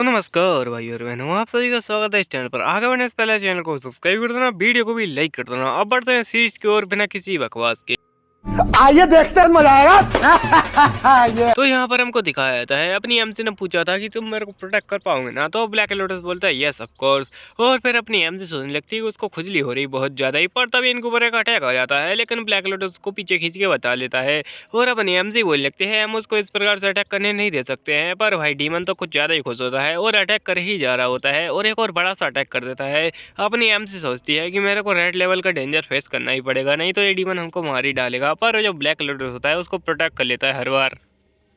तो नमस्कार भाई और बहनों, आप सभी का स्वागत है इस चैनल पर। आगे बढ़ने से पहले चैनल को सब्सक्राइब कर देना, वीडियो को भी लाइक कर देना। अब बढ़ते हैं सीरीज की ओर बिना किसी बकवास के। आइए देखते हैं, मजा आएगा। तो यहाँ पर हमको दिखाया जाता है, अपनी एमसी ने पूछा था कि तुम मेरे को प्रोटेक्ट कर पाओगे ना, तो ब्लैक लोटस बोलता है यस ऑफ कोर्स। और फिर अपनी एमसी सोचने लगती है कि उसको खुजली हो रही बहुत ज्यादा ही, पर तभी इनके ऊपर एक अटैक आ जाता है, लेकिन ब्लैक लोटस को पीछे खींच के बता लेता है। और अपनी एमसी बोलने लगते हैं हम उसको इस प्रकार से अटैक करने नहीं दे सकते हैं, पर भाई डीमन तो कुछ ज्यादा ही खुश होता है और अटैक कर ही जा रहा होता है और एक और बड़ा सा अटैक कर देता है। अपनी एमसी सोचती है कि मेरे को रेड लेवल का डेंजर फेस करना ही पड़ेगा, नहीं तो ये डीमन हमको मार ही डालेगा। पर जो ब्लैक लोटस होता है उसको प्रोटेक्ट कर लेता है हर बार।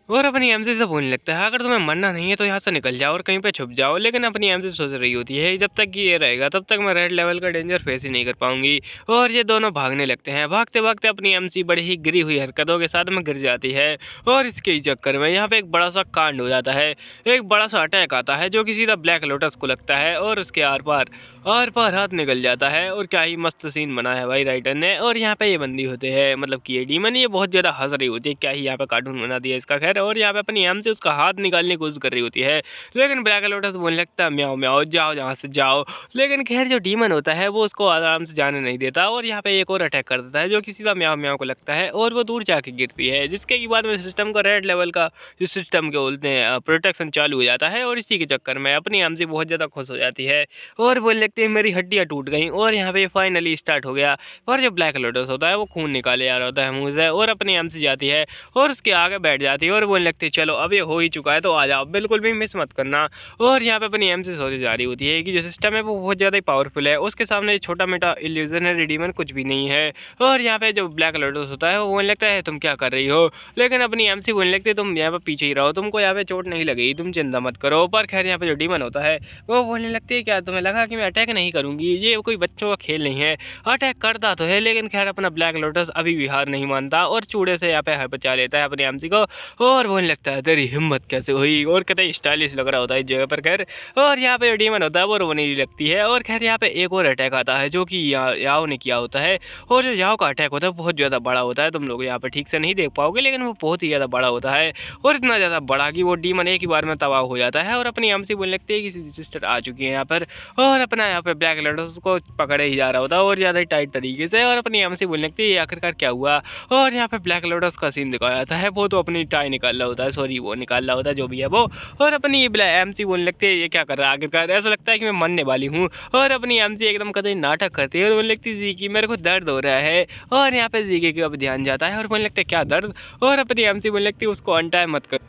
और अपनी एमसी से बोलने लगता है अगर तुम्हें मरना नहीं है तो यहाँ से निकल जाओ और कहीं पे छुप जाओ, लेकिन अपनी एमसी सोच रही होती है जब तक कि ये रहेगा तब तक मैं रेड लेवल का डेंजर फेस ही नहीं कर पाऊंगी। और ये दोनों भागने लगते हैं। भागते भागते अपनी एमसी बड़ी ही गिरी हुई हरकतों के साथ में गिर जाती है और इसके ही चक्कर में यहाँ पे एक बड़ा सा कांड हो जाता है। एक बड़ा सा अटैक आता है जो कि सीधा ब्लैक लोटस को लगता है और उसके आर पार हाथ निकल जाता है। और क्या ही मस्त सीन बना है भाई राइटर ने। और यहाँ पे ये बंदी होते हैं, मतलब कि ये डीमन, ये बहुत ज्यादा हंस रही होती है, क्या ही यहाँ पे कार्टून बना दिया इसका। खैर, और यहाँ पे अपनी एम से उसका हाथ निकालने की कोशिश कर रही होती है, लेकिन ब्लैक लोटस बोलने लगता है म्याओ म्याओ जाओ जहाँ से जाओ। लेकिन खैर जो डीमन होता है वो उसको आराम से जाने नहीं देता और यहाँ पे एक और अटैक कर देता है जो कि सीधा म्याओ म्याओ को लगता है और वो दूर जाके गिरती है, जिसके की बाद में सिस्टम का रेड लेवल का जो सिस्टम के बोलते हैं प्रोटेक्शन चालू हो जाता है। और इसी के चक्कर में अपनी एम से बहुत ज़्यादा खुश हो जाती है और बोलने लगती है मेरी हड्डियाँ टूट गई। और यहाँ पे फाइनली स्टार्ट हो गया। और जो ब्लैक लोटस होता है वो खून निकाले जा रहा होता है मुंह से और अपनी एम से जाती है और उसके आगे बैठ जाती है और बोलने लगती है चलो अब ये हो ही चुका है तो आ जाओ, बिल्कुल भी मिस मत करना। और यहाँ पे अपनी एम से सोची जा रही होती है कि जो सिस्टम है वो बहुत ज़्यादा ही पावरफुल है, उसके सामने छोटा मोटा इल्यूजनरी डीमन कुछ भी नहीं है। और यहाँ पे जो ब्लैक लोटस होता है वो बोलने लगता है तुम क्या कर रही हो, लेकिन अपनी एम से बोलने लगती है तुम यहाँ पे पीछे ही रहो, तुमको यहाँ पे चोट नहीं लगेगी, तुम चिंता मत करो। पर खैर यहाँ पे जो डीमन होता है वो बोलने लगती है क्या तुम्हें लगा कि मैं अटैक नहीं करूंगी, ये कोई बच्चों का खेल नहीं है। अटैक करता तो है लेकिन खैर अपना ब्लैक लोटस अभी भी हार नहीं मानता और चूड़े से यहाँ पे बचा लेता है अपनी एमसी को और बोलने लगता है तेरी हिम्मत कैसे हुई, और कितना स्टाइलिश लग रहा होता है इस जगह पर। खैर, और यहाँ पे जो डीमन होता है वो रोने लगती है। और खैर यहाँ पे एक और अटैक आता है जो कि याओ ने किया होता है और जो याओ का अटैक होता है बहुत ज़्यादा बड़ा होता है, तुम लोग यहाँ पे ठीक से नहीं देख पाओगे लेकिन वो बहुत ही ज़्यादा बड़ा होता है और इतना ज़्यादा बड़ा कि वो डीमन एक ही बार में तबाह हो जाता है। और अपनी एमसी बोलने लगती है कि सिस्टर आ चुकी है यहाँ पर और अपना यहाँ पे ब्लैक लोटस को पकड़े ही जा रहा होता है और ज़्यादा ही टाइट तरीके से। और अपनी एमसी बोलने लगती है आखिरकार क्या हुआ। और यहाँ पे ब्लैक लोटस का सीन दिखाया जाता है, वो तो अपनी टाई निकाल रहा होता है, सॉरी वो निकाल रहा होता है जो भी है वो। और अपनी एमसी बोलने लगती है ये क्या कर रहा है आखिरकार, ऐसा लगता है कि मैं मरने वाली हूँ। और अपनी एमसी एकदम कतई नाटक करती है और बोलने लगती है जी की मेरे को दर्द हो रहा है। और यहाँ पे जी के अब ध्यान जाता है और बोलने लगता है क्या दर्द। और अपनी एमसी बोलने लगती है उसको अनटाई मत कर,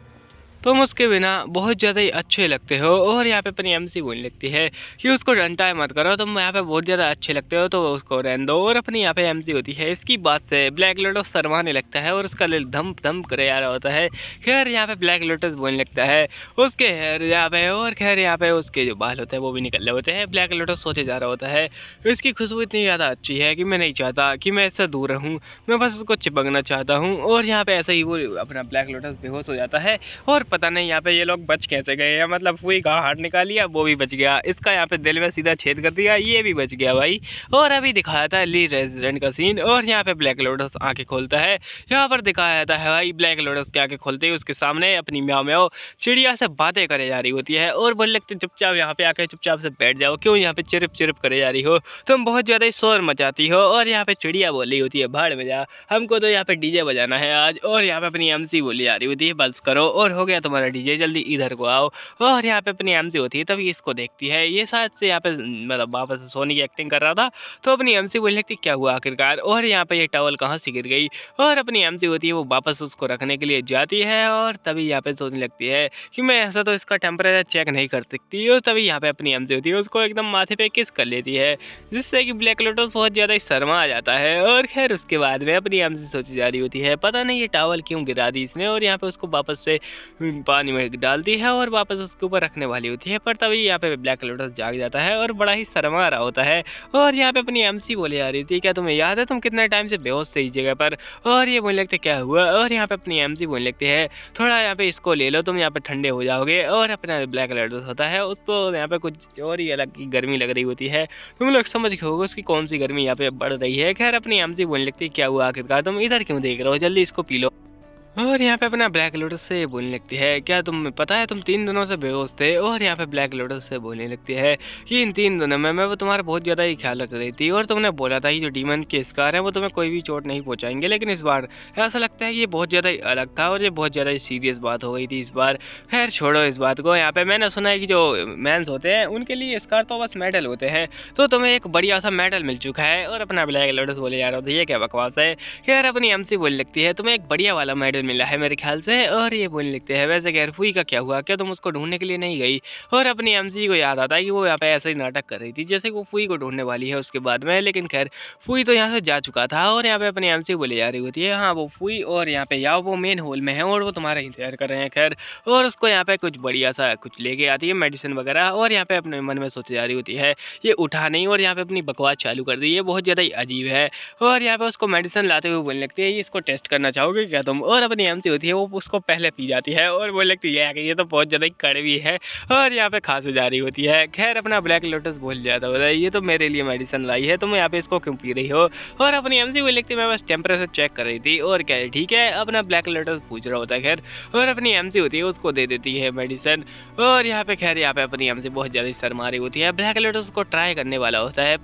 तुम उसके बिना बहुत ज़्यादा ही अच्छे लगते हो। और यहाँ पे अपनी एमसी बोलने लगती है कि उसको अनटाई मत करो, तुम यहाँ पे बहुत ज़्यादा अच्छे लगते हो तो उसको रहने दो। और अपनी यहाँ पे एमसी होती है, इसकी बात से ब्लैक लोटस शर्माने लगता है और उसका दिल धम धम करे आ रहा होता है। खैर यहाँ पे ब्लैक लोटस बोलने लगता है उसके हेयर यहाँ पे, और खैर यहाँ पे उसके जो बाल होते हैं वो भी निकल रहे होते हैं। ब्लैक लोटस सोचे जा रहा होता है इसकी खुशबू इतनी ज़्यादा अच्छी है कि मैं नहीं चाहता कि मैं इससे दूर रहूँ, मैं बस उसको चिपकना चाहता हूँ। और यहाँ पे ऐसे ही वो अपना ब्लैक लोटस बेहोश हो जाता है और पता नहीं यहाँ पे ये लोग बच कैसे गए हैं, मतलब कोई का हाथ निकाल लिया वो भी बच गया, इसका यहाँ पे दिल में सीधा छेद कर दिया ये भी बच गया भाई। और अभी दिखाया था ली रेजिडेंट का सीन और यहाँ पे ब्लैक लोटस आंखें खोलता है। यहाँ पर दिखाया जाता है भाई ब्लैक लोटस की आंखें खोलते ही उसके सामने अपनी म्याओ म्याओ चिड़िया से बातें करे जा रही होती है और बोल लगते चुपचाप यहाँ पे आके चुपचाप से बैठ जाओ, क्यों यहाँ पे चिरप चिरप करे जा रही हो, तुम बहुत ज़्यादा ही शोर मचाती हो। और यहाँ पे चिड़िया बोल रही होती है भाड़ में जा, हमको तो यहाँ पे डीजे बजाना है आज। और यहाँ पे अपनी एमसी बोली जा रही होती है बस करो और हो गया तुम्हारा डीजे, जल्दी इधर को आओ। और यहाँ पे अपनी एमसी होती है तभी इसको देखती है, ये शायद से यहाँ पे मतलब वापस सोनी की एक्टिंग कर रहा था तो अपनी एमसी बोलने लगती क्या हुआ आखिरकार। और यहाँ पे ये टॉवल कहाँ से गिर गई। और अपनी एमसी होती है वो वापस उसको रखने के लिए जाती है और तभी यहाँ पे सोचने लगती है कि मैं ऐसा तो इसका टेम्परेचर चेक नहीं कर सकती। और तभी यहाँ पे अपनी एमसी होती है उसको एकदम माथे पे किस कर लेती है, जिससे कि ब्लैक लोटस बहुत ज़्यादा ही शर्मा आ जाता है। और खैर उसके बाद में अपनी एमसी सोची जा रही होती है पता नहीं ये टॉवल क्यों गिरा दी इसने, और यहाँ पे उसको वापस से पानी में डालती है और वापस उसके ऊपर रखने वाली होती है। पर तभी यहाँ पे ब्लैक लोटस जाग जाता है और बड़ा ही शर्मा रहा होता है। और यहाँ पे अपनी एमसी बोले आ रही थी क्या तुम्हें याद है तुम कितने टाइम से बेहोश थे इस जगह पर। और ये बोलने लगते क्या हुआ। और यहाँ पे अपनी एमसी बोलने लगती है थोड़ा यहाँ पे इसको ले लो तुम यहाँ पे ठंडे हो जाओगे। और अपना ब्लैक लोटस होता है उसको यहाँ पे कुछ और ही अलग की गर्मी लग रही होती है, तुम लोग समझ गए होगे उसकी कौन सी गर्मी यहाँ पे बढ़ रही है। खैर अपनी एमसी बोलने लगती है क्या हुआ आखिरकार, तुम इधर क्यों देख रहे हो, जल्दी इसको पी लो। और यहाँ पे अपना ब्लैक लोटस से बोलने लगती है, क्या तुम्हें पता है तुम 3 दिनों से बेहोश थे। और यहाँ पे ब्लैक लोटस से बोलने लगती है कि इन 3 दिनों में मैं वो तुम्हारा बहुत ज़्यादा ही ख्याल रख रही थी और तुमने बोला था कि जो डीमन के स्कार हैं वो तुम्हें कोई भी चोट नहीं पहुँचाएंगे, लेकिन इस बार ऐसा लगता है कि ये बहुत ज़्यादा ही अलग था और ये बहुत ज़्यादा ही सीरियस बात हो गई थी इस बार। खैर छोड़ो इस बात को। यहाँ पे मैंने सुना है कि जो मैंस होते हैं उनके लिए स्कार तो बस मेडल होते हैं, तो तुम्हें एक बढ़िया सा मेडल मिल चुका है। और अपना ब्लैक लोटस बोले जा रहा था ये क्या बकवास है। खैर अपनी एमसी बोलने लगती है तुम्हें एक बढ़िया वाला मेडल मिला है मेरे ख्याल से। और ये बोलने लगते हैं वैसे खैर फुई का क्या हुआ, क्या तुम उसको ढूंढने के लिए नहीं गई। और अपनी एमसी को याद आता है कि वो यहाँ पे ऐसे ही नाटक कर रही थी जैसे कि वो फुई को ढूंढने वाली है उसके बाद में, लेकिन खैर फुई तो यहाँ से जा चुका था। और यहाँ पे अपनी एमसी बोले जा रही होती है हाँ वो फुई और यहाँ पे याओ वो मेन हॉल में है और वो तुम्हारा इंतजार कर रहे हैं। खैर और उसको यहाँ पे कुछ बढ़िया सा कुछ लेके आती है मेडिसिन वगैरह। और यहाँ पे अपने मन में सोचे जा रही होती है ये उठा नहीं और यहाँ पे अपनी बकवास चालू कर दी, ये बहुत ज़्यादा ही अजीब है। और यहाँ पे उसको मेडिसिन लाते हुए बोलने लगती है ये इसको टेस्ट करना चाहोगे क्या तुम। और अपनी एमसी होती है वो उसको पहले पी जाती है और बोलने लगती है कि ये तो बहुत ज़्यादा ही कड़वी है और यहाँ पे खांसी जा रही होती है। खैर अपना ब्लैक लोटस भूल जाता होता है ये तो मेरे लिए मेडिसिन लाई है, तुम यहाँ पे इसको क्यों पी रही हो। और अपनी एमसी बोलने लगती है मैं बस टेम्परेचर चेक कर रही थी और क्या है ठीक है। अपना ब्लैक लोटस पूछ रहा होता है खैर और अपनी एमसी होती है उसको दे देती है मेडिसिन। और यहाँ पे खैर यहाँ पे अपनी एमसी बहुत ज़्यादा शर्मा रही होती है, ब्लैक लोटस को ट्राई करने वाला होता है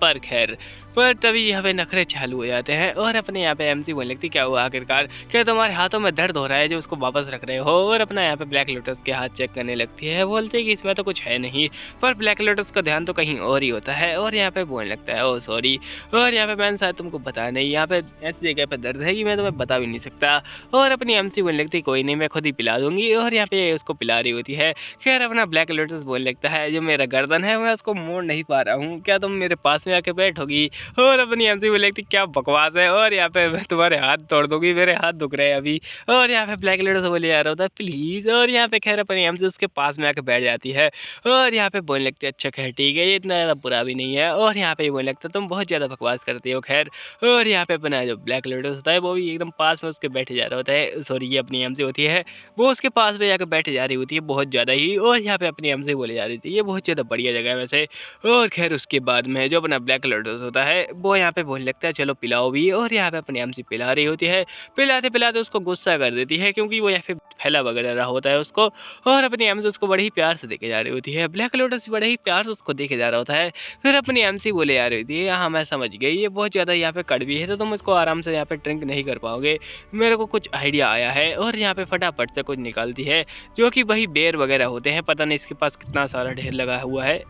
पर तभी यहाँ पे नखरे चालू हो जाते हैं। और अपने यहाँ पे एमसी बोलने लगती क्या हुआ आखिरकार, क्या तुम्हारे हाथों में दर्द हो रहा है जो उसको वापस रख रहे हो। और अपना यहाँ पे ब्लैक लोटस के हाथ चेक करने लगती है, बोलते हैं कि इसमें तो कुछ है नहीं, पर ब्लैक लोटस का ध्यान तो कहीं और ही होता है। और यहाँ पे बोलने लगता है ओ सॉरी। और यहाँ पे मैंने शायद तुमको बता नहीं, यहाँ पे ऐसी जगह पे दर्द है कि मैं तुम्हें बता भी नहीं सकता। और अपनी एमसी बोलने लगती कोई नहीं मैं खुद ही पिला दूंगी। और यहाँ पे उसको पिला रही होती है। खैर अपना ब्लैक लोटस बोलने लगता है जो मेरा गर्दन है मैं उसको मोड़ नहीं पा रहा हूँ, क्या तुम मेरे पास में आके बैठोगी। और अपनी एमसी बोले लगती क्या बकवास है और यहाँ पे मैं तुम्हारे हाथ तोड़ दूंगी, मेरे हाथ दुख रहे हैं अभी। और यहाँ पे ब्लैक लोटस बोले जा रहा होता है प्लीज। और यहाँ पे खैर अपनी एमसी उसके पास में आके बैठ जाती है और यहाँ पे बोलने लगती है अच्छा खैर ठीक है ये इतना ज़्यादा बुरा भी नहीं है। और यहाँ पे बोलने लगता तुम बहुत ज़्यादा बकवास करती हो। खैर और यहाँ पे अपना जो ब्लैक लोटस होता है वो भी एकदम पास में उसके बैठे जा रहा होता है, सॉरी ये अपनी एमसी होती है वो उसके पास में जाकर बैठे जा रही होती है बहुत ज़्यादा ही। और यहाँ पे अपनी एमसी बोले जा रही थी ये बहुत ज़्यादा बढ़िया जगह है वैसे। और खैर उसके बाद में जो अपना ब्लैक लोटस होता है वो यहाँ पे बोलने लगता है चलो पिलाओ भी। और यहाँ पे अपनी एमसी पिला रही होती है, पिलाते पिलाते उसको गुस्सा कर देती है क्योंकि वो यहाँ पे फैला वगैरह रहा होता है उसको। और अपनी एमसी उसको बड़े ही प्यार से देखे जा रही होती है, ब्लैक लोटस बड़े ही प्यार से उसको देखे जा रहा होता है। फिर अपनी एमसी बोले जा रही होती है हाँ मैं समझ गई ये बहुत ज़्यादा यहाँ पे कड़वी है तो तुम इसको आराम से यहाँ पे ड्रिंक नहीं कर पाओगे, मेरे को कुछ आइडिया आया है। और यहाँ पे फटाफट से कुछ निकालती है जो कि वही बेर वगैरह होते हैं, पता नहीं इसके पास कितना सारा ढेर लगा हुआ है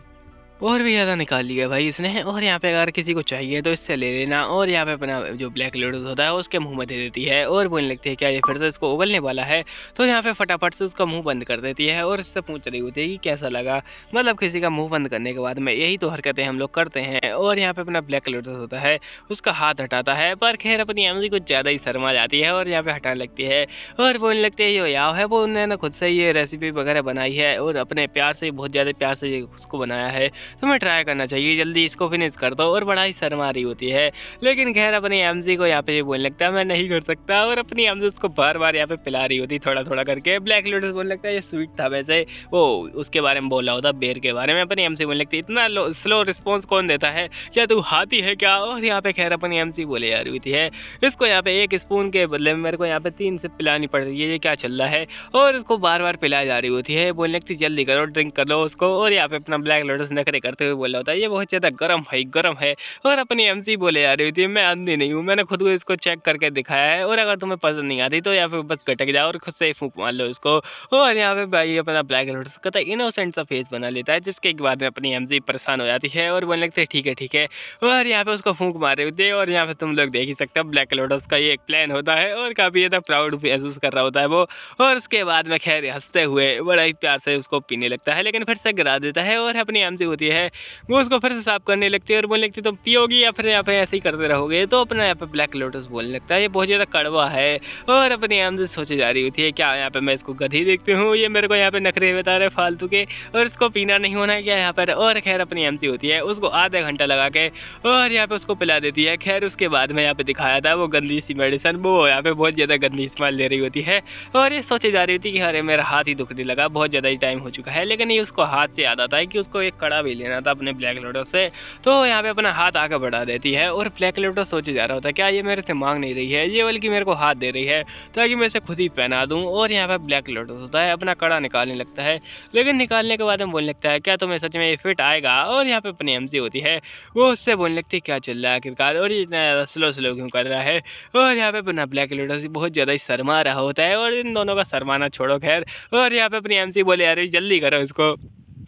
और भी ज़्यादा निकाल लिया भाई इसने। और यहाँ पे अगर किसी को चाहिए तो इससे ले लेना। और यहाँ पे अपना जो ब्लैक लोटस होता है उसके मुंह में दे देती है और बोलने लगती है क्या ये फिर से इसको उगलने वाला है। तो यहाँ पे फटाफट से उसका मुंह बंद कर देती है और इससे पूछ रही होती है कि कैसा लगा, मतलब किसी का मुंह बंद करने के बाद में यही तो हरकतें हम लोग करते हैं। और यहाँ पे अपना ब्लैक लोटस होता है उसका हाथ हटाता है, पर खैर अपनी एमसी कुछ ज़्यादा ही शर्मा जाती है और यहाँ पे हटाने लगती है और बोलने लगती है जो याव है वो उन्होंने खुद से ये रेसिपी वगैरह बनाई है और अपने प्यार से बहुत ज़्यादा प्यार से उसको बनाया है, तुम्हें ट्राई करना चाहिए, जल्दी इसको फिनिश कर दो। और बड़ा ही शर्मा रही होती है, लेकिन खैर अपनी एमसी को यहाँ पे ये बोलने लगता है मैं नहीं कर सकता। और अपनी एमसी उसको बार बार यहाँ पे पिला रही होती थोड़ा थोड़ा करके। ब्लैक लोटस बोलने लगता है ये स्वीट था वैसे, वो उसके बारे में बोला होता बेर के बारे में। अपनी एमसी बोलने लगती है इतना स्लो रिस्पॉन्स कौन देता है, क्या तू हाथी है क्या। और यहाँ पे खैर अपनी एमसी बोले जा रही होती है इसको यहाँ पे 1 स्पून के बदले में मेरे को यहाँ पे 3 सिप पिलानी पड़ रही है, ये क्या चल रहा है। और उसको बार बार पिलाई जा रही होती है, बोलने लगती जल्दी करो ड्रिंक कर लो उसको। और यहाँ पे अपना ब्लैक लोटस नखरे करते हुए बोल रहा होता है ये बहुत ज़्यादा गर्म है। और अपनी एमसी बोले जा रही होती है मैं अंधी नहीं हूँ, मैंने खुद को इसको चेक करके दिखाया है और अगर तुम्हें पसंद नहीं आती तो यहाँ पे बस गटक जाओ और खुद से ही फूंक मार लो इसको। और यहाँ पे भाई अपना ब्लैक लोटस का इनोसेंट सा फेस बना लेता है, जिसके बाद में अपनी एमसी परेशान हो जाती है और बोलने लगते हैं ठीक है। और यहाँ पे उसको फूंक मारे होती है और यहाँ पे तुम लोग देख ही सकते हो ब्लैक लोटस का ये एक प्लान होता है और काफ़ी ज़्यादा प्राउड महसूस कर रहा होता है वो। और उसके बाद में खैर हंसते हुए बड़ा ही प्यार से उसको पीने लगता है, लेकिन फिर से गिरा देता है। और अपनी एमसी होती है वो उसको फिर से साफ करने लगती है और बोलने लगती तुम पियोगी या फिर यहाँ पे ऐसे ही करते रहोगे। तो अपना यहाँ पे ब्लैक लोटस बोलने लगता है ये बहुत ज़्यादा कड़वा है। और अपनी एमसी सोचे जा रही होती है क्या यहाँ पे मैं इसको गधी देखती हूँ, ये मेरे को यहाँ पे नखरे बता रहे फालतू के और इसको पीना नहीं होना है क्या यहाँ पर। और खैर अपनी एमसी होती है उसको आधा घंटा लगा के और यहाँ पे उसको पिला देती है। खैर उसके बाद में यहाँ पे दिखाया था वो गंदी सी मेडिसिन वो यहाँ पे बहुत ज़्यादा गंदी स्मेल ले रही होती है और ये सोचे जा रही होती है कि अरे मेरा हाथ ही दुखने लगा, बहुत ज़्यादा ही टाइम हो चुका है। लेकिन ये उसको हाथ से याद आता है कि उसको एक कड़ा भी भी लेना था अपने ब्लैक लोटस से। तो यहाँ पे अपना हाथ आगे बढ़ा देती है और ब्लैक लोटस सोचे जा रहा होता है क्या ये मेरे से मांग नहीं रही है, ये बल्कि मेरे को हाथ दे रही है ताकि मैं इसे खुद ही पहना दूँ। और यहाँ पे ब्लैक लोटस होता है अपना कड़ा निकालने लगता है, लेकिन निकालने के बाद में बोलने लगता है क्या तुम्हें सच में ये फिट आएगा। और यहाँ पे अपनी एमसी होती है वो उससे बोलने लगती है क्या चल रहा है आखिरकार और ये इतना स्लो स्लो क्यों कर रहा है। और यहाँ पे अपना ब्लैक लोटस बहुत ज़्यादा ही शर्मा रहा होता है और इन दोनों का शर्माना छोड़ो खैर। और यहाँ पे अपनी एमसी बोले अरे जल्दी करो इसको।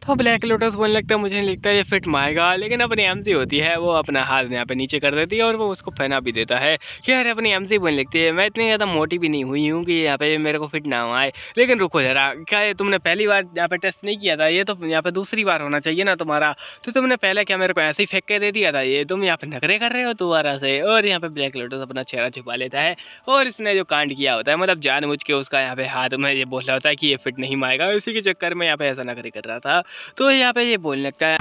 तो ब्लैक लोटस बोलने लगता है मुझे नहीं लगता ये फिट माएगा, लेकिन अपनी एमसी होती है वो अपना हाथ यहाँ पे नीचे कर देती है और वो उसको पहना भी देता है। खैर अपनी एमसी बोलने लगती है मैं इतनी ज़्यादा मोटी भी नहीं हुई हूँ कि यहाँ पे मेरे को फिट ना हो आए, लेकिन रुको जरा क्या ये तुमने पहली बार यहाँ पे टेस्ट नहीं किया था, ये तो यहाँ पे दूसरी बार होना चाहिए ना तुम्हारा, तो तुमने पहले क्या मेरे को ऐसे ही फेंक के दे दिया था, ये तुम यहाँ पे नखरे कर रहे हो दोबारा से। और यहाँ पे ब्लैक लोटस अपना चेहरा छुपा लेता है और इसने जो कांड किया होता है मतलब जानबूझ के उसका यहाँ पे हाथ में ये बोल रहा होता है कि ये फिट नहीं माएगा, इसी के चक्कर में यहाँ पे ऐसा नखरे कर रहा था। तो यहाँ पे ये बोलने लगता है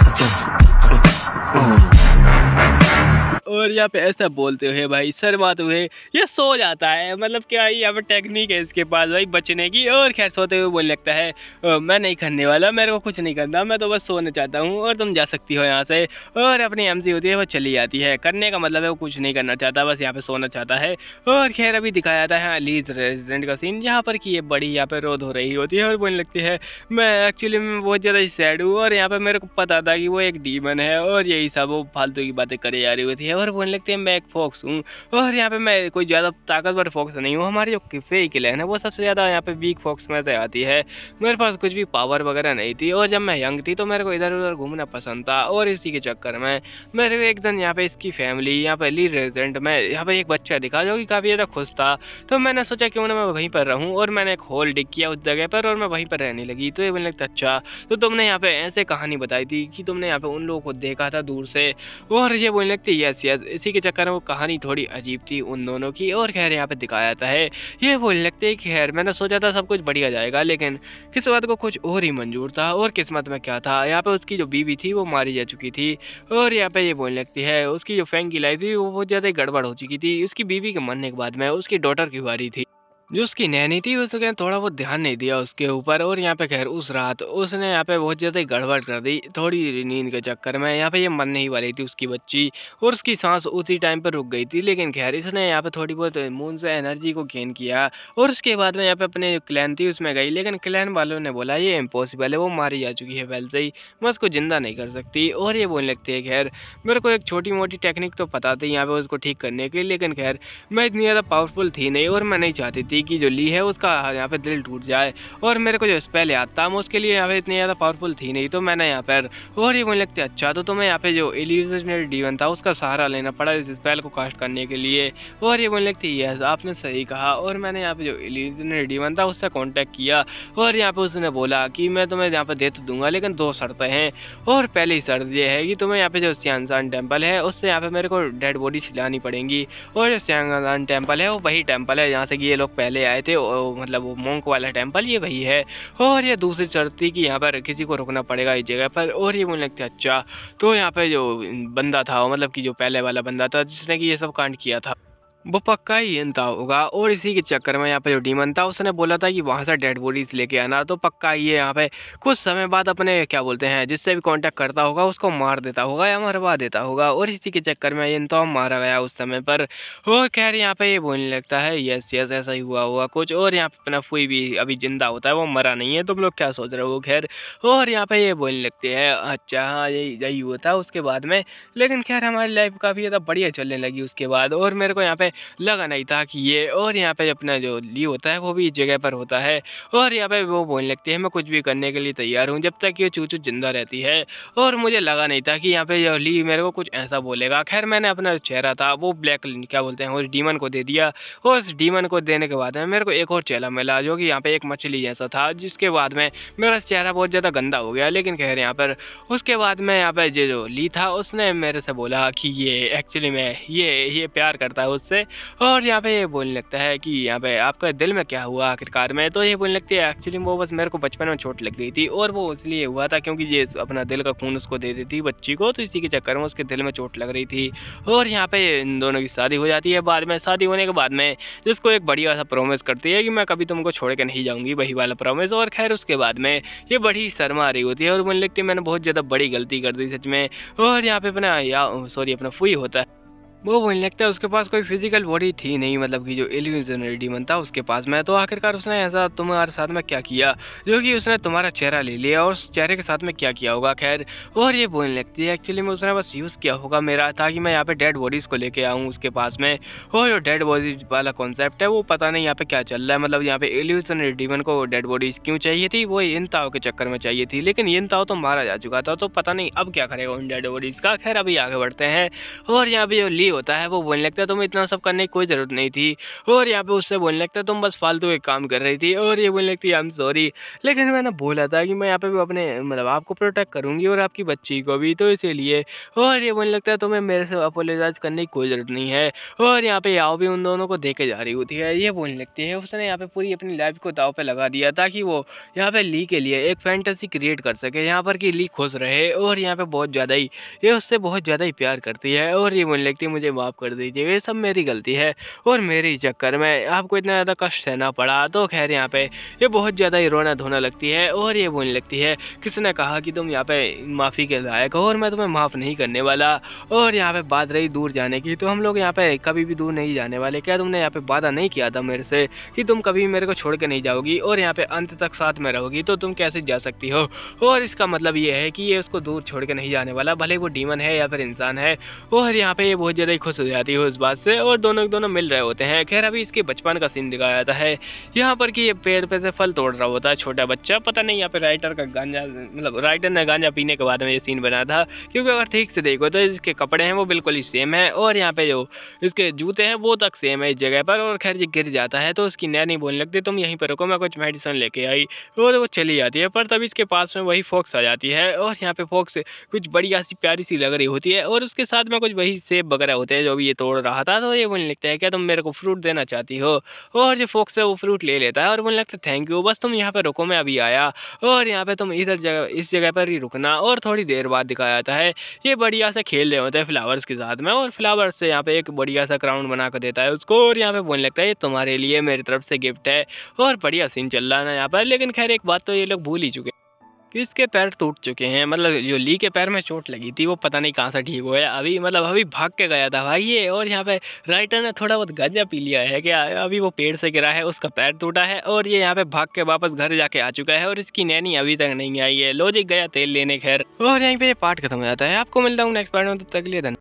और यहाँ पे ऐसा बोलते हुए भाई शर्माते हुए ये सो जाता है, मतलब क्या यहाँ पे टेक्निक है इसके पास भाई बचने की। और खैर सोते हुए बोलने लगता है मैं नहीं करने वाला, मेरे को कुछ नहीं करना, मैं तो बस सोने चाहता हूँ और तुम जा सकती हो यहाँ से। और अपनी एमसी होती है वो चली जाती है, करने का मतलब है वो कुछ नहीं करना चाहता, बस यहाँ पे सोना चाहता है। और खैर अभी दिखाया जाता है लीज रेजिडेंट का सीन जहाँ पर कि ये बड़ी यहाँ पे रोध हो रही होती है और बोलने लगती है मैं एक्चुअली में बहुत ज़्यादा सैड हूँ और यहाँ पे मेरे को पता था कि वो एक डीमन है और यही सब वो फालतू की बातें करे जा रही होती है। और बोलने लगते हैं मैं एक फॉक्स हूँ और यहाँ पे मैं कोई ज़्यादा ताकतवर फॉक्स नहीं हूँ, हमारी जो किफे क्लैन है वो सबसे ज़्यादा यहाँ पे वीक फॉक्स में से आती है, मेरे पास कुछ भी पावर वगैरह नहीं थी और जब मैं यंग थी तो मेरे को इधर उधर घूमना पसंद था और इसी के चक्कर में मेरे को एक दिन यहाँ पे इसकी फैमिली यहाँ पे ली रेजिडेंट में यहाँ पे एक बच्चा दिखा जो कि काफ़ी ज़्यादा खुश था, तो मैंने सोचा क्यों ना मैं वहीं पर रहूँ और मैंने एक होल डिग किया उस जगह पर और मैं वहीं पर रहने लगी। तो ये बोलने लगता अच्छा तो तुमने यहाँ पे ऐसे कहानी बताई थी कि तुमने यहाँ पे उन लोगों को देखा था दूर से। और ये बोलने लगती यस यस, इसी के चक्कर में वो कहानी थोड़ी अजीब थी उन दोनों की। और खैर यहाँ पे दिखाया जाता है ये बोलने लगते हैं कि खैर मैंने सोचा था सब कुछ बढ़िया जाएगा, लेकिन किस्मत को कुछ और ही मंजूर था। और किस्मत में क्या था, यहाँ पे उसकी जो बीवी थी वो मारी जा चुकी थी। और यहाँ पे ये बोलने लगती है उसकी जो फैंग की लाइफ थी वो बहुत ज़्यादा गड़बड़ हो चुकी थी, उसकी बीवी के मरने के बाद में उसकी डॉटर की बारी थी, जो उसकी नैनी थी उसने थोड़ा बहुत ध्यान नहीं दिया उसके ऊपर। और यहाँ पे खैर उस रात उसने यहाँ पे बहुत ज़्यादा गड़बड़ कर दी थोड़ी नींद के चक्कर में, यहाँ पे ये मरने ही वाली थी उसकी बच्ची और उसकी सांस उसी टाइम पर रुक गई थी। लेकिन खैर इसने यहाँ पे थोड़ी बहुत मून से एनर्जी को गेन किया और उसके बाद में यहाँ पे अपने जो क्लैन थी उसमें गई, लेकिन क्लैन वालों ने बोला ये इम्पॉसिबल है, वो मारी जा चुकी है पहले से ही, मैं उसको ज़िंदा नहीं कर सकती। और ये बोलने लगती है खैर मेरे को एक छोटी मोटी टेक्निक तो पता थी यहाँ पे उसको ठीक करने की, लेकिन खैर मैं इतनी ज़्यादा पावरफुल थी नहीं और मैं नहीं चाहती थी कि जो ली है उसका यहाँ पे दिल टूट जाए। और मेरे को जो स्पेल याद था मैं उसके लिए यहाँ पे इतनी ज़्यादा पावरफुल थी नहीं, तो मैंने यहाँ पर और ये बोलने लगती है अच्छा तो तुम्हें यहाँ पे जो इल्यूजनरी डीमन था उसका सहारा लेना पड़ा इस स्पेल को कास्ट करने के लिए। और ये बोलने लगती है यस आपने सही कहा, और मैंने यहाँ पे जो इल्यूजनरी डीमन था उससे कॉन्टैक्ट किया और यहाँ पे उसने बोला कि मैं तुम्हें यहाँ पे दे तो दूंगा लेकिन 2 शर्तें हैं। और पहली शर्त ये है कि तुम्हें यहाँ पे जो सियांसान टेम्पल है उससे यहाँ पे मेरे को डेड बॉडी सिलानी पड़ेगी, और जो सियांसान टेम्पल है वो वही टेम्पल है जहाँ से कि ये लोग पहले आए थे, मतलब वो मोंक वाला टेम्पल ये वही है। और ये दूसरी शर्त थी कि यहाँ पर किसी को रुकना पड़ेगा इस जगह पर। और ये बोलने लगते अच्छा तो यहाँ पे जो बंदा था मतलब कि जो पहले वाला बंदा था जिसने कि ये सब कांड किया था वो पक्का ही इंता होगा, और इसी के चक्कर में यहाँ पे जो डीमन था उसने बोला था कि वहाँ से डेड बॉडीज लेके आना, तो पक्का ये यहाँ पे कुछ समय बाद अपने क्या बोलते हैं जिससे भी कांटेक्ट करता होगा उसको मार देता होगा या मरवा देता होगा, और इसी के चक्कर में इंता मारा गया उस समय पर। और खैर यहाँ पे ये बोलने लगता है यस यस ऐसा ही हुआ होगा कुछ। और यहाँ पे अपना फुई भी अभी जिंदा होता है, वो मरा नहीं है, तुम लोग क्या सोच रहे हो खैर। और यहाँ पे ये बोलने लगते हैं अच्छा हाँ यही हुआ था उसके बाद में, लेकिन खैर हमारी लाइफ काफ़ी ज़्यादा बढ़िया चलने लगी उसके बाद, और मेरे को यहाँ पे लगा नहीं था कि ये। और यहाँ पे अपना जो ली होता है वो भी इस जगह पर होता है, और यहाँ पे वो बोलने लगती है मैं कुछ भी करने के लिए तैयार हूँ जब तक ये चूचू जिंदा रहती है। और मुझे लगा नहीं था कि यहाँ पे जो ली मेरे को कुछ ऐसा बोलेगा। खैर मैंने अपना चेहरा था वो ब्लैक क्या बोलते हैं उस डीमन को दे दिया, और उस डीमन को देने के बाद में मेरे को एक और चेहरा मिला जो कि यहाँ पे एक मछली जैसा था, जिसके बाद में मेरा चेहरा बहुत ज़्यादा गंदा हो गया। लेकिन खैर यहाँ पर उसके बाद में यहाँ पे जो ली था उसने मेरे से बोला कि ये एक्चुअली में ये प्यार करता है उससे, है और यहाँ पे ये बोलने लगता है कि यहाँ पे आपका दिल में क्या हुआ आखिरकार में। तो ये बोलने लगती है एक्चुअली वो बस मेरे को बचपन में चोट लग गई थी और वो इसलिए हुआ था क्योंकि ये अपना दिल का खून उसको दे देती बच्ची को, तो इसी के चक्कर में उसके दिल में चोट लग रही थी। और यहाँ पे इन दोनों की शादी हो जाती है। बाद में शादी होने के बाद में जिसको एक बढ़िया सा प्रॉमिस करती है कि मैं कभी तुमको छोड़ के नहीं जाऊंगी, वही वाला प्रॉमिस। और खैर उसके बाद में ये बड़ी शर्मा आ रही होती है और मुझे लगती है मैंने बहुत ज़्यादा बड़ी गलती कर दी सच में। और यहाँ पे अपना अपना फूई होता है, वो बोलने लगता है उसके पास कोई फिजिकल बॉडी थी नहीं, मतलब कि जो इल्यूजनरी डीमन था उसके पास में। तो आखिरकार उसने ऐसा तुम्हारे साथ में क्या किया जो कि उसने तुम्हारा चेहरा ले लिया, और उस चेहरे के साथ में क्या किया होगा। खैर और ये बोलने लगती है एक्चुअली में उसने बस यूज़ किया होगा मेरा, ताकि मैं यहाँ पे डेड बॉडीज़ को लेके आऊँ उसके पास में। और जो डेड बॉडीज वाला कॉन्सेप्ट है वो पता नहीं यहाँ पे क्या चल रहा है, मतलब यहाँ पे इल्यूजनरी डीमन को डेड बॉडीज़ क्यों चाहिए थी, वो यिनताओ के चक्कर में चाहिए थी, लेकिन यिनताओ तो मारा जा चुका था, तो पता नहीं अब क्या करेगा उन डेड बॉडीज़ का। खैर अभी आगे बढ़ते हैं और यहाँ पे जो ली होता है वो बोलने लगता है तुम्हें इतना सब करने की कोई ज़रूरत नहीं थी। और यहाँ पे उससे बोलने लगता है तुम बस फालतू एक काम कर रही थी। और ये बोलने लगती है आई एम सॉरी, लेकिन मैंने बोला था कि मैं यहाँ पे भी अपने मतलब आपको प्रोटेक्ट करूँगी और आपकी बच्ची को भी, तो इसीलिए। और ये बोलने लगता है तुम्हें मेरे से अपोलोजाइज करने की कोई ज़रूरत नहीं है। और यहाँ पे याओ भी उन दोनों को देखे जा रही होती है। ये बोलने लगती है उसने यहाँ पे पूरी अपनी लाइफ को दाव पे लगा दिया ताकि वो यहाँ पे ली के लिए एक फैंटेसी क्रिएट कर सके यहाँ पर कि ली खुश रहे। और यहाँ पे बहुत ज़्यादा ही ये उससे बहुत ज़्यादा ही प्यार करती है। और ये बोलने लगती है मुझे माफ़ कर दीजिए, ये सब मेरी गलती है और मेरे ही चक्कर में आपको इतना ज़्यादा कष्ट सहना पड़ा। तो खैर यहाँ पे ये बहुत ज़्यादा ही रोना धोना लगती है और ये बोलने लगती है किसने कहा कि तुम यहाँ पे माफ़ी के लायक हो और मैं तुम्हें माफ़ नहीं करने वाला। और यहाँ पे बात रही दूर जाने की, तो हम लोग यहाँ पे कभी भी दूर नहीं जाने वाले। क्या तुमने यहाँ पे वादा नहीं किया था मेरे से कि तुम कभी मेरे को छोड़ के नहीं जाओगी और यहाँ पे अंत तक साथ में रहोगी, तो तुम कैसे जा सकती हो। और इसका मतलब ये है कि ये उसको दूर छोड़ के नहीं जाने वाला, भले वो डीमन है या फिर इंसान है। और यहाँ पे ये बहुत ज़्यादा ही खुश हो जाती है उस बात से और दोनों मिल रहे होते हैं। खैर अभी इसके बचपन का सीन दिखाया जाता है यहाँ पर कि ये पेड़ पे से फल तोड़ रहा होता है छोटा बच्चा। पता नहीं यहाँ पे राइटर का गांजा, मतलब राइटर ने गांजा पीने के बाद में ये सीन बनाया था, क्योंकि अगर ठीक से देखो तो इसके कपड़े हैं वो बिल्कुल ही सेम है और यहाँ पे जो इसके जूते हैं वो तक सेम है इस जगह पर। और खैर ये गिर जाता है तो उसकी नैनी बोलने लगती है तुम यहीं पर रुको, मैं कुछ मेडिसिन लेके आई, और वो चली जाती है। पर तभी इसके पास में वही फॉक्स आ जाती है और यहाँ पे फॉक्स कुछ बढ़िया सी प्यारी सी लग रही होती है और उसके साथ में कुछ वही सेब वगैरह होते हैं जो भी ये तोड़ रहा था। तो ये बोलने लगता है क्या तुम मेरे को फ्रूट देना चाहती हो। और जो फॉक्स है वो फ्रूट ले लेता है और बोलने लगता है थैंक यू, बस तुम यहाँ पे रुको मैं अभी आया। और यहाँ पे तुम इस जगह पर ही रुकना। और थोड़ी देर बाद दिखाया जाता है ये बढ़िया से खेल रहे होते हैं फ्लावर्स के साथ में, और फ्लावर्स से यहाँ पे एक बढ़िया सा क्राउन बना कर देता है उसको। और यहाँ पे बोलने लगता है ये तुम्हारे लिए मेरी तरफ से गिफ्ट है। और बढ़िया सीन चल रहा है ना यहाँ पर। लेकिन खैर एक बात तो ये लोग भूल ही चुके कि इसके पैर टूट चुके हैं, मतलब जो ली के पैर में चोट लगी थी वो पता नहीं कहाँ से ठीक हुआ। अभी मतलब अभी भाग के गया था भाई ये, और यहाँ पे राइटर ने थोड़ा बहुत गांजा पी लिया है क्या, अभी वो पेड़ से गिरा है उसका पैर टूटा है और ये यहाँ पे भाग के वापस घर जाके आ चुका है और इसकी नैनी अभी तक नहीं आई है। लॉजिक गया तेल लेने। खैर और यहीं पे ये पार्ट खत्म हो जाता है। आपको मिलता हूँ नेक्स्ट पार्ट में, तब तक के लिए धन्यवाद।